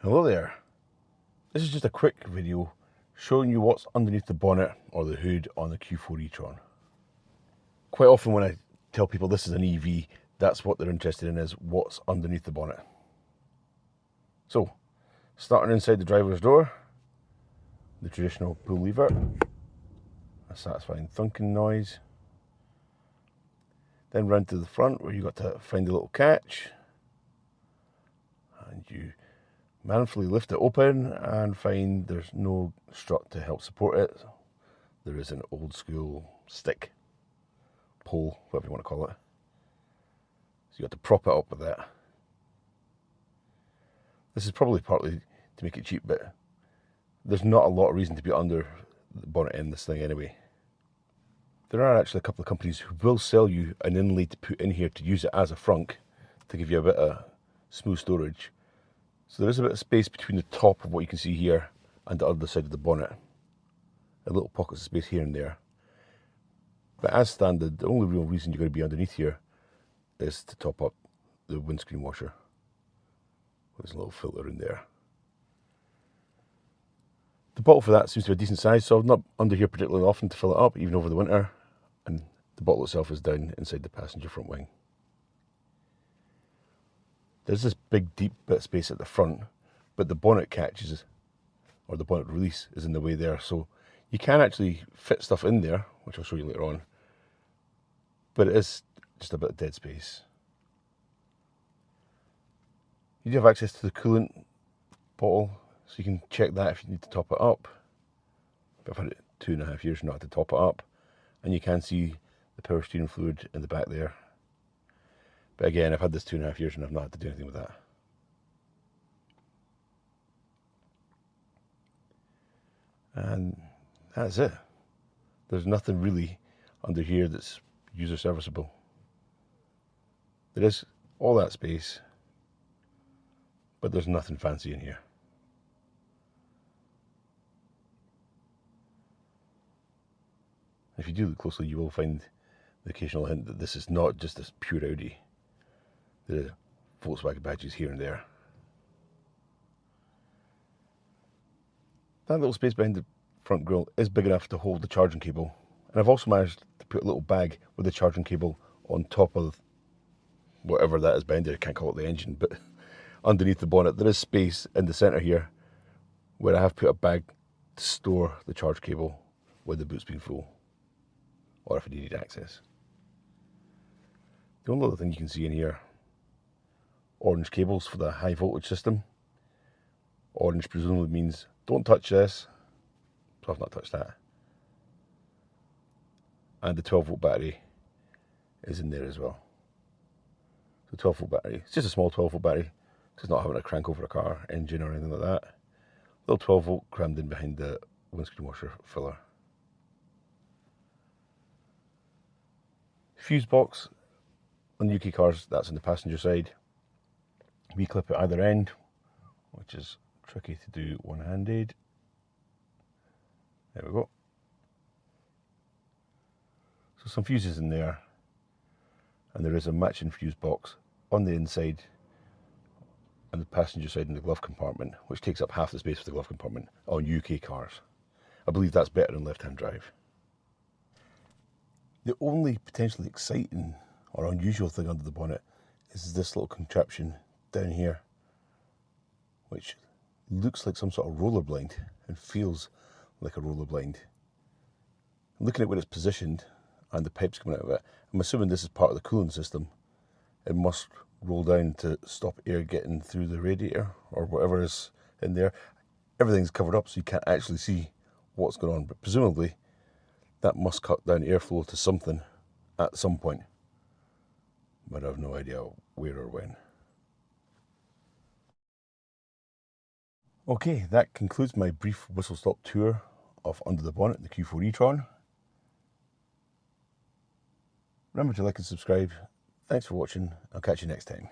Hello there. This is just a quick video showing you what's underneath the bonnet or the hood on the Q4 E-Tron. Quite often when I tell people this is an EV, that's what they're interested in, is what's underneath the bonnet. So, starting inside the driver's door, the traditional pull lever, a satisfying thunking noise. Then round to the front where you got to find a little catch, and you manfully lift it open and find there's no strut to help support it. There is an old school stick, pole, whatever you want to call it. So you got to prop it up with that. This is probably partly to make it cheap, but there's not a lot of reason to be under the bonnet in this thing anyway. There are actually a couple of companies who will sell you an inlay to put in here to use it as a frunk, to give you a bit of smooth storage. So there is a bit of space between the top of what you can see here and the other side of the bonnet. A little pockets of space here and there. But as standard, the only real reason you're going to be underneath here is to top up the windscreen washer. There's a little filter in there. The bottle for that seems to be a decent size, so I'm not under here particularly often to fill it up, even over the winter. And the bottle itself is down inside the passenger front wing. There's this big deep bit of space at the front, but the bonnet catches, or the bonnet release, is in the way there, so you can actually fit stuff in there, which I'll show you later on, but it is just a bit of dead space. You do have access to the coolant bottle, so you can check that if you need to top it up. But I've had it 2.5 years not to top it up, and you can see the power steering fluid in the back there. But again, I've had this 2.5 years and I've not had to do anything with that. And that's it. There's nothing really under here that's user serviceable. There is all that space, but there's nothing fancy in here. If you do look closely, you will find the occasional hint that this is not just a pure Audi. There are Volkswagen badges here and there. That little space behind the front grille is big enough to hold the charging cable. And I've also managed to put a little bag with the charging cable on top of whatever that is behind there. I can't call it the engine, but underneath the bonnet there is space in the centre here where I have put a bag to store the charge cable when the boot's been full, or if I needed access. The only other thing you can see in here, orange cables for the high voltage system. Orange presumably means don't touch this, so I've not touched that. And the 12-volt battery is in there as well. So 12-volt battery, it's just a small 12-volt battery, it's not having to crank over a car engine or anything like that. Little 12-volt crammed in behind the windscreen washer filler. Fuse box on UK cars, that's on the passenger side. We clip at either end, which is tricky to do one-handed. There we go. So some fuses in there, and there is a matching fuse box on the inside and the passenger side in the glove compartment, which takes up half the space for the glove compartment on UK cars. I believe that's better than left-hand drive. The only potentially exciting or unusual thing under the bonnet is this little contraption down here, which looks like some sort of roller blind and feels like a roller blind. Looking at where it's positioned and the pipes coming out of it, I'm assuming this is part of the cooling system. It must roll down to stop air getting through the radiator or whatever is in there. Everything's covered up so you can't actually see what's going on, but presumably that must cut down airflow to something at some point, but I have no idea where or when. Okay, that concludes my brief whistle-stop tour of under the bonnet in the Q4 E-Tron. Remember to like and subscribe. Thanks for watching. I'll catch you next time.